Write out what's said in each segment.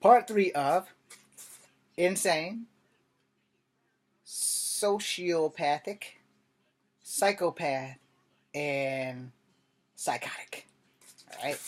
Part 3 of Insane, Sociopathic, Psychopath, and Psychotic. Alright?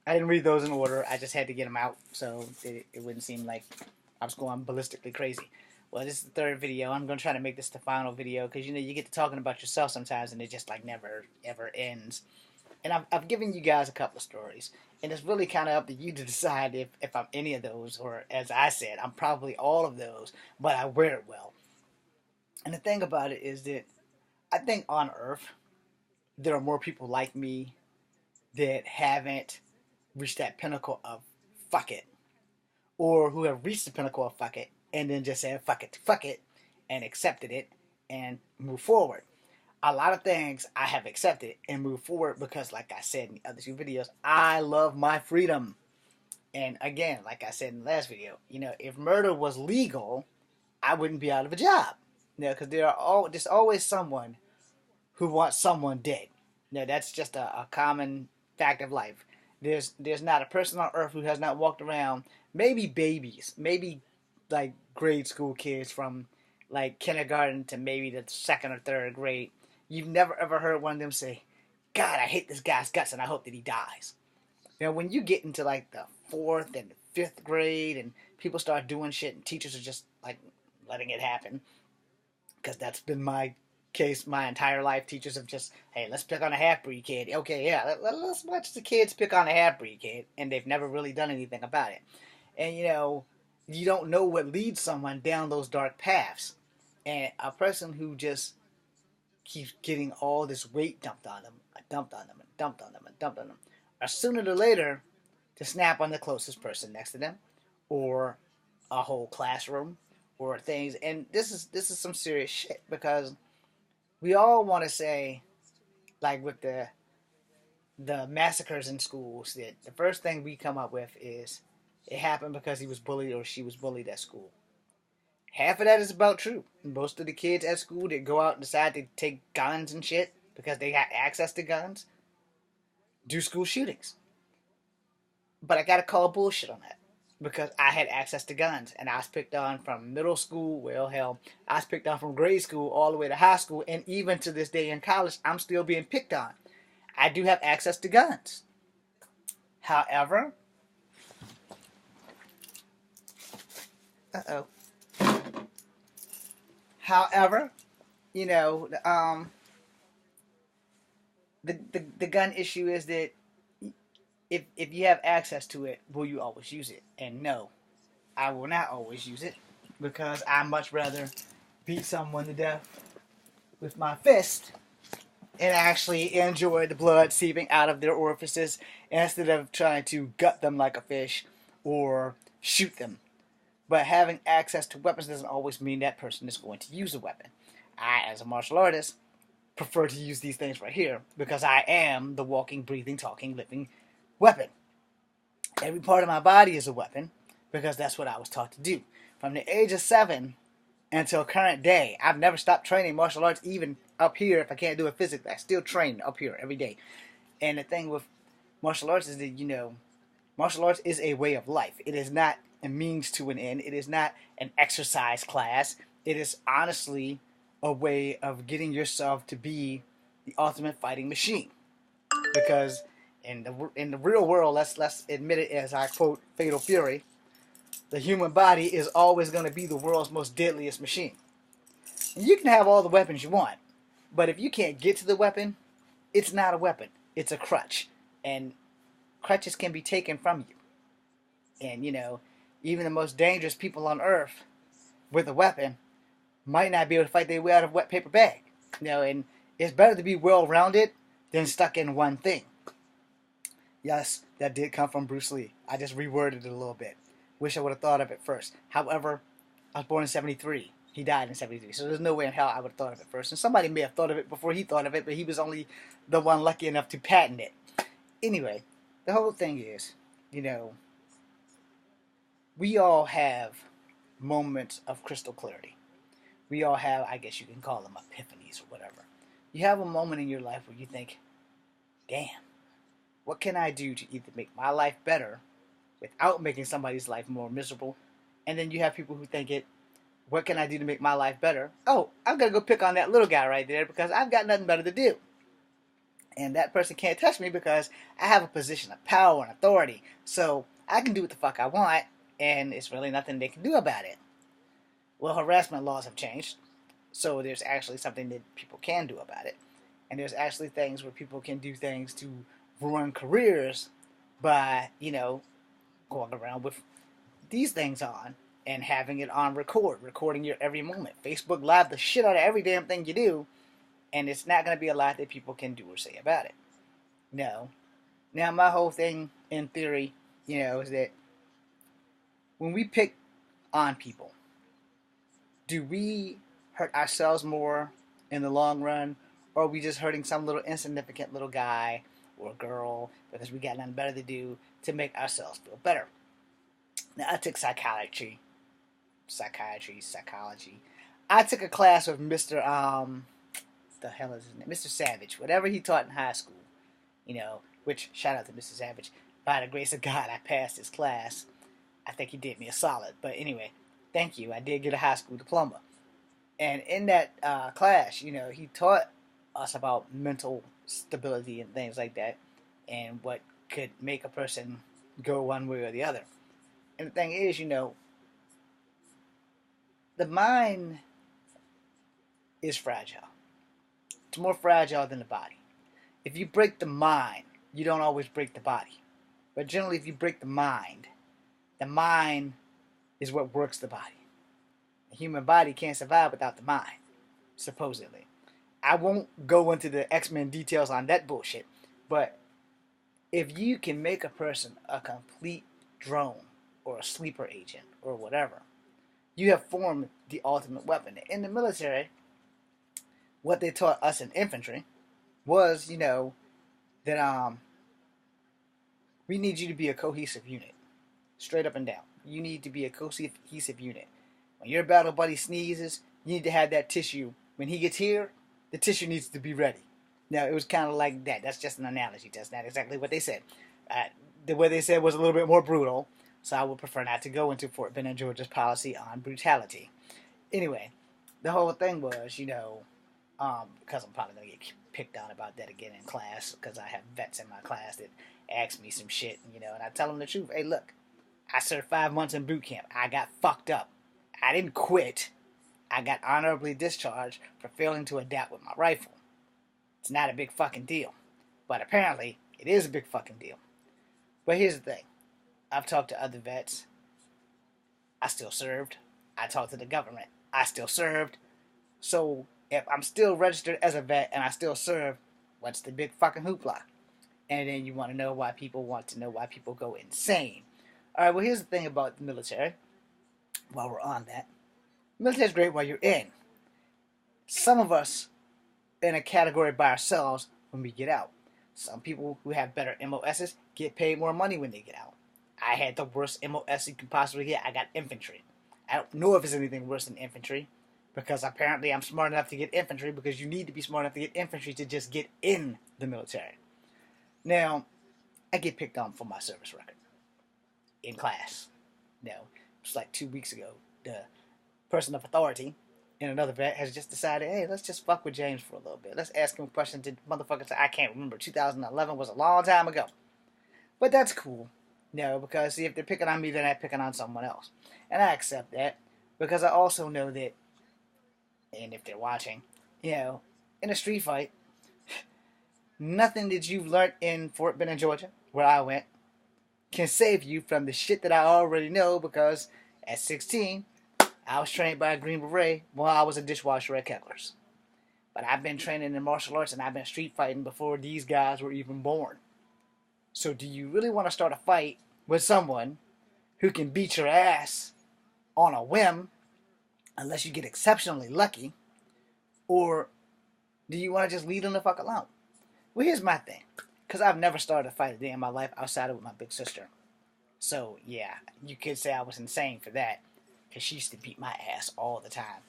I didn't read those in order. I just had to get them out so it wouldn't seem like I was going ballistically crazy. Well, this is the third video. I'm going to try to make this the final video because, you get to talking about yourself sometimes and it just, like, never, ever ends. And I've given you guys a couple of stories. And it's really kind of up to you to decide if I'm any of those, or as I said, I'm probably all of those, but I wear it well. And the thing about it is that I think on Earth, there are more people like me that haven't reached that pinnacle of fuck it, or who have reached the pinnacle of fuck it, and then just said fuck it, and accepted it, and move forward. A lot of things I have accepted and moved forward because, like I said in the other two videos, I love my freedom. And again, like I said in the last video, if murder was legal, I wouldn't be out of a job. Because there's always someone who wants someone dead. That's just a common fact of life. There's not a person on earth who has not walked around, maybe babies, maybe like grade school kids from like kindergarten to maybe the second or third grade. You've never ever heard one of them say, God, I hate this guy's guts and I hope that he dies. When you get into like the fourth and fifth grade and people start doing shit and teachers are just like letting it happen, because that's been my case my entire life. Teachers have just, hey, let's pick on a half-breed kid. Okay, yeah, let's watch the kids pick on a half-breed kid, and they've never really done anything about it. And you don't know what leads someone down those dark paths. And a person who just keeps getting all this weight dumped on them, dumped on them, and dumped on them, and dumped on them, or sooner or later to snap on the closest person next to them, or a whole classroom, or things. And this is some serious shit, because we all want to say, like with the massacres in schools, that the first thing we come up with is it happened because he was bullied or she was bullied at school. Half of that is about true. Most of the kids at school that go out and decide to take guns and shit because they got access to guns do school shootings. But I gotta call bullshit on that, because I had access to guns and I was picked on from middle school. Well, hell, I was picked on from grade school all the way to high school, and even to this day in college, I'm still being picked on. I do have access to guns. However, However, the gun issue is that if you have access to it, will you always use it? And no, I will not always use it, because I much rather beat someone to death with my fist and actually enjoy the blood seeping out of their orifices instead of trying to gut them like a fish or shoot them. But having access to weapons doesn't always mean that person is going to use a weapon. I, as a martial artist, prefer to use these things right here because I am the walking, breathing, talking, living weapon. Every part of my body is a weapon because that's what I was taught to do. From the age of 7 until current day, I've never stopped training martial arts, even up here. If I can't do it physically, I still train up here every day. And the thing with martial arts is that, martial arts is a way of life. It is not a means to an end. It is not an exercise class. It is honestly a way of getting yourself to be the ultimate fighting machine. Because in the real world, let's admit it, as I quote Fatal Fury, the human body is always going to be the world's most deadliest machine. And you can have all the weapons you want, but if you can't get to the weapon, it's not a weapon. It's a crutch. And crutches can be taken from you. And, even the most dangerous people on earth with a weapon might not be able to fight their way out of a wet paper bag. And it's better to be well-rounded than stuck in one thing. Yes, that did come from Bruce Lee. I just reworded it a little bit. Wish I would have thought of it first. However, I was born in 73. He died in 73. So there's no way in hell I would have thought of it first. And somebody may have thought of it before he thought of it, but he was only the one lucky enough to patent it. Anyway, the whole thing is, we all have moments of crystal clarity. We all have, I guess you can call them epiphanies or whatever. You have a moment in your life where you think, damn, what can I do to either make my life better without making somebody's life more miserable. And then you have people who think it, what can I do to make my life better? Oh, I'm going to go pick on that little guy right there because I've got nothing better to do. And that person can't touch me because I have a position of power and authority. So I can do what the fuck I want, and it's really nothing they can do about it. Well, harassment laws have changed, so there's actually something that people can do about it. And there's actually things where people can do things to ruin careers by, going around with these things on and having it on recording your every moment. Facebook Live the shit out of every damn thing you do, and it's not going to be a lot that people can do or say about it. No. Now, my whole thing, in theory, is that when we pick on people, do we hurt ourselves more in the long run, or are we just hurting some little insignificant little guy or girl because we got nothing better to do to make ourselves feel better? Now, I took psychology. I took a class with Mr. The hell is his name? Mr. Savage. Whatever he taught in high school, which, shout out to Mr. Savage. By the grace of God, I passed his class. I think he did me a solid. But anyway, thank you. I did get a high school diploma. And in that class, he taught us about mental stability and things like that, and what could make a person go one way or the other. And the thing is, the mind is fragile. It's more fragile than the body. If you break the mind, you don't always break the body. But generally, if you break the mind is what works the body. The human body can't survive without the mind, supposedly. I won't go into the X-Men details on that bullshit, but if you can make a person a complete drone or a sleeper agent or whatever, you have formed the ultimate weapon. In the military, what they taught us in infantry was, that we need you to be a cohesive unit, straight up and down. You need to be a cohesive unit. When your battle buddy sneezes, you need to have that tissue. When he gets here, the tissue needs to be ready. Now, it was kind of like that. That's just an analogy. That's not exactly what they said. The way they said was a little bit more brutal, so I would prefer not to go into Fort Benning, Georgia's policy on brutality. Anyway, the whole thing was, because I'm probably going to get picked on about that again in class, because I have vets in my class that ask me some shit, and I tell them the truth. Hey, look, I served 5 months in boot camp. I got fucked up. I didn't quit. I got honorably discharged for failing to adapt with my rifle. It's not a big fucking deal. But apparently, it is a big fucking deal. But here's the thing. I've talked to other vets. I still served. I talked to the government. I still served. So, if I'm still registered as a vet and I still serve, what's the big fucking hoopla? And then you want to know why people go insane. Alright, well, here's the thing about the military. While we're on that. The military's great while you're in. Some of us in a category by ourselves when we get out. Some people who have better MOSs get paid more money when they get out. I had the worst MOS you could possibly get. I got infantry. I don't know if it's anything worse than infantry, because apparently I'm smart enough to get infantry, because you need to be smart enough to get infantry to just get in the military. Now, I get picked on for my service record in class. It's like 2 weeks ago. The person of authority in another vet has just decided, hey, let's just fuck with James for a little bit. Let's ask him questions that motherfuckers say, I can't remember. 2011 was a long time ago. But that's cool. Because see, if they're picking on me, they're not picking on someone else. And I accept that, because I also know that, and if they're watching, in a street fight, nothing that you've learned in Fort Benning, Georgia, where I went, can save you from the shit that I already know, because at 16, I was trained by a Green Beret while I was a dishwasher at Kepler's. But I've been training in martial arts and I've been street fighting before these guys were even born. So do you really want to start a fight with someone who can beat your ass on a whim, unless you get exceptionally lucky? Or do you want to just leave them the fuck alone? Well, here's my thing. Because I've never started a fight a day in my life outside of with my big sister. So, yeah, you could say I was insane for that. Because she used to beat my ass all the time.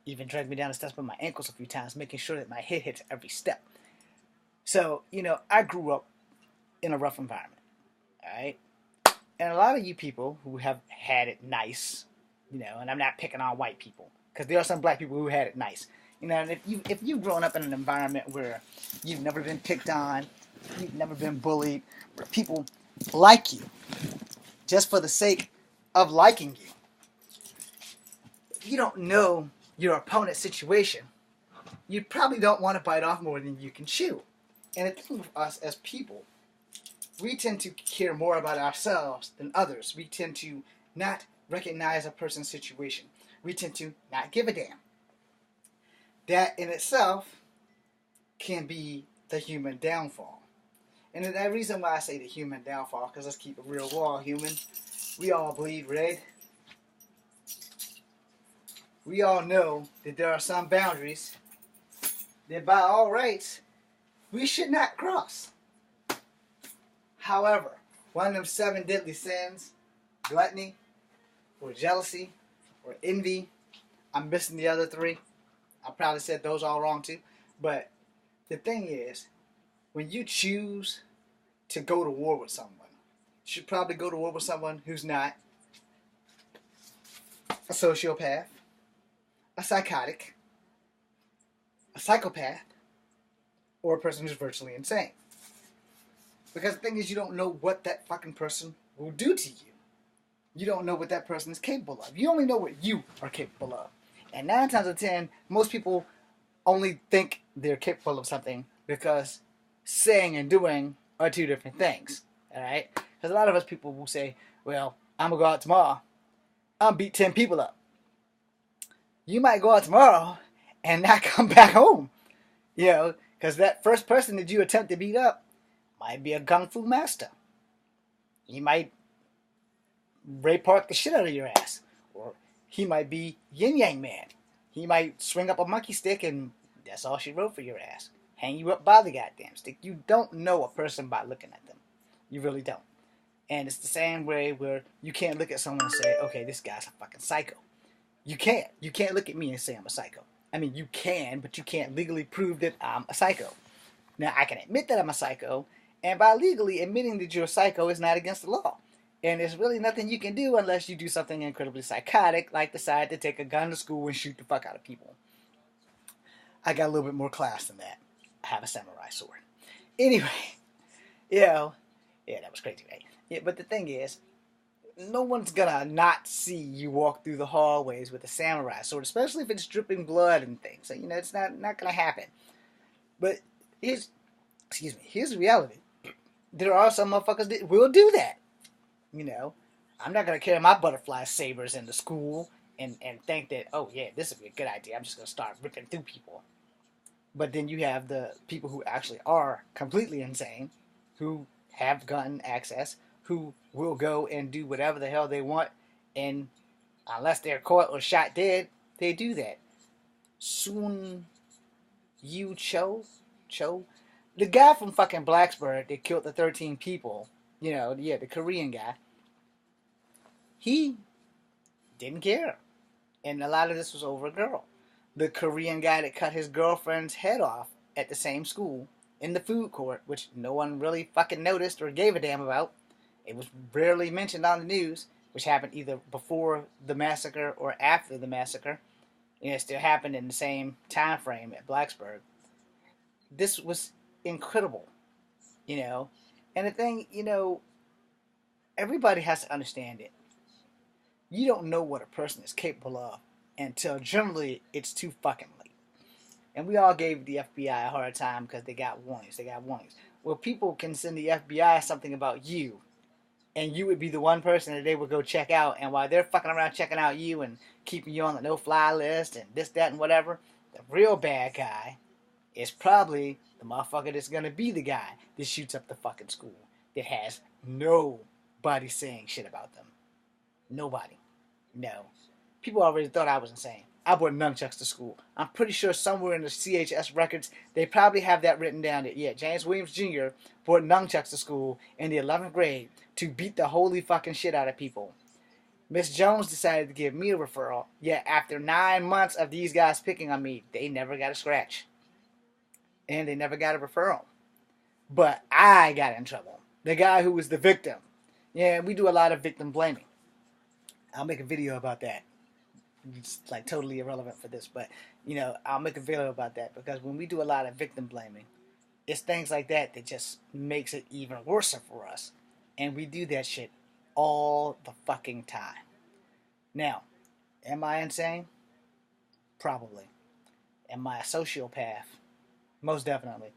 Even dragged me down the steps with my ankles a few times, making sure that my head hits every step. So, I grew up in a rough environment. Alright? And a lot of you people who have had it nice, and I'm not picking on white people, because there are some black people who had it nice. And if you've grown up in an environment where you've never been picked on, you've never been bullied, where people like you just for the sake of liking you, if you don't know your opponent's situation, you probably don't want to bite off more than you can chew. And the thing with us as people, we tend to care more about ourselves than others. We tend to not recognize a person's situation. We tend to not give a damn. That in itself can be the human downfall. And the reason why I say the human downfall, because let's keep it real raw, human. We all bleed red. We all know that there are some boundaries that by all rights we should not cross. However, one of them 7 deadly sins, gluttony, or jealousy, or envy, I'm missing the other 3. I probably said those all wrong too. But the thing is, when you choose to go to war with someone, you should probably go to war with someone who's not a sociopath, a psychotic, a psychopath, or a person who's virtually insane. Because the thing is, you don't know what that fucking person will do to you. You don't know what that person is capable of. You only know what you are capable of. And 9 times out of 10, most people only think they're capable of something because saying and doing are 2 different things. Alright? Because a lot of us people will say, well, I'm going to go out tomorrow. I'm beat 10 people up. You might go out tomorrow and not come back home. Because that first person that you attempt to beat up might be a kung fu master. He might Ray Park the shit out of your ass. Or he might be Yin Yang Man. He might swing up a monkey stick and that's all she wrote for your ass. Hang you up by the goddamn stick. You don't know a person by looking at them. You really don't. And it's the same way where you can't look at someone and say, okay, this guy's a fucking psycho. You can't. You can't look at me and say I'm a psycho. I mean, you can, but you can't legally prove that I'm a psycho. Now, I can admit that I'm a psycho, and by legally admitting that you're a psycho is not against the law. And there's really nothing you can do unless you do something incredibly psychotic, like decide to take a gun to school and shoot the fuck out of people. I got a little bit more class than that. I have a samurai sword. Anyway, yeah, that was crazy, right? Yeah, but the thing is, no one's gonna not see you walk through the hallways with a samurai sword, especially if it's dripping blood and things. So, it's not gonna happen. But here's the reality. There are some motherfuckers that will do that. I'm not gonna carry my butterfly sabers into school and think that, oh yeah, this would be a good idea. I'm just gonna start ripping through people. But then you have the people who actually are completely insane, who have gun access, who will go and do whatever the hell they want, and unless they're caught or shot dead, they do that. Sun Yu Cho, the guy from fucking Blacksburg that killed the 13 people, the Korean guy, he didn't care. And a lot of this was over a girl. The Korean guy that cut his girlfriend's head off at the same school in the food court, which no one really fucking noticed or gave a damn about. It was rarely mentioned on the news, which happened either before the massacre or after the massacre. It still happened in the same time frame at Blacksburg. This was incredible, And the thing, everybody has to understand it. You don't know what a person is capable of until generally it's too fucking late. And we all gave the FBI a hard time because they got warnings. Well, people can send the FBI something about you, and you would be the one person that they would go check out, and while they're fucking around checking out you and keeping you on the no-fly list and this, that, and whatever, the real bad guy is probably the motherfucker that's going to be the guy that shoots up the fucking school that has nobody saying shit about them. Nobody. No. People already thought I was insane. I brought nunchucks to school. I'm pretty sure somewhere in the CHS records, they probably have that written down that, James Williams Jr. brought nunchucks to school in the 11th grade to beat the holy fucking shit out of people. Miss Jones decided to give me a referral, yet after 9 months of these guys picking on me, they never got a scratch. And they never got a referral. But I got in trouble. The guy who was the victim Yeah, we do a lot of victim blaming. I'll make a video about that. It's like totally irrelevant for this, but I'll make a video about that because when we do a lot of victim blaming, it's things like that that just makes it even worse for us. And we do that shit all the fucking time. Now, am I insane? Probably. Am I a sociopath? Most definitely.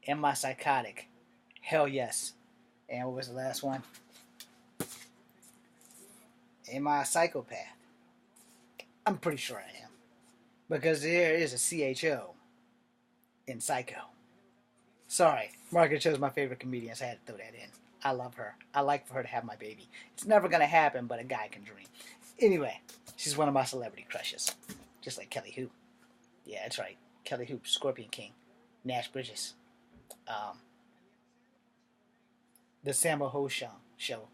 Am I psychotic? Hell yes. And what was the last one? Am I a psychopath? I'm pretty sure I am. Because there is a CHO in Psycho. Sorry, Margaret Cho's my favorite comedian, so I had to throw that in. I love her. I like for her to have my baby. It's never going to happen, but a guy can dream. Anyway, she's one of my celebrity crushes. Just like Kelly Hoop. Yeah, that's right. Kelly Hoop, Scorpion King, Nash Bridges, the Sammo Ho show,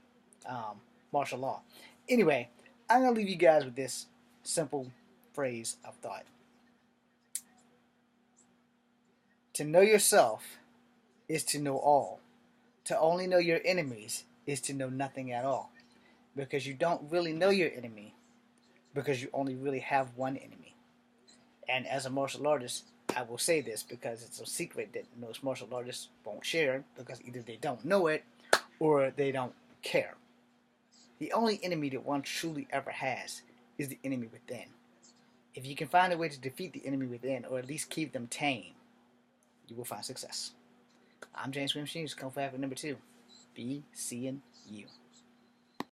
martial law. Anyway, I'm going to leave you guys with this simple phrase of thought. To know yourself is to know all. To only know your enemies is to know nothing at all. Because you don't really know your enemy, because you only really have one enemy. And as a martial artist, I will say this because it's a secret that most martial artists won't share because either they don't know it or they don't care. The only enemy that one truly ever has is the enemy within. If you can find a way to defeat the enemy within, or at least keep them tame, you will find success. I'm James Williams Jr., Kung Fu Advocate number 2. Be seeing you.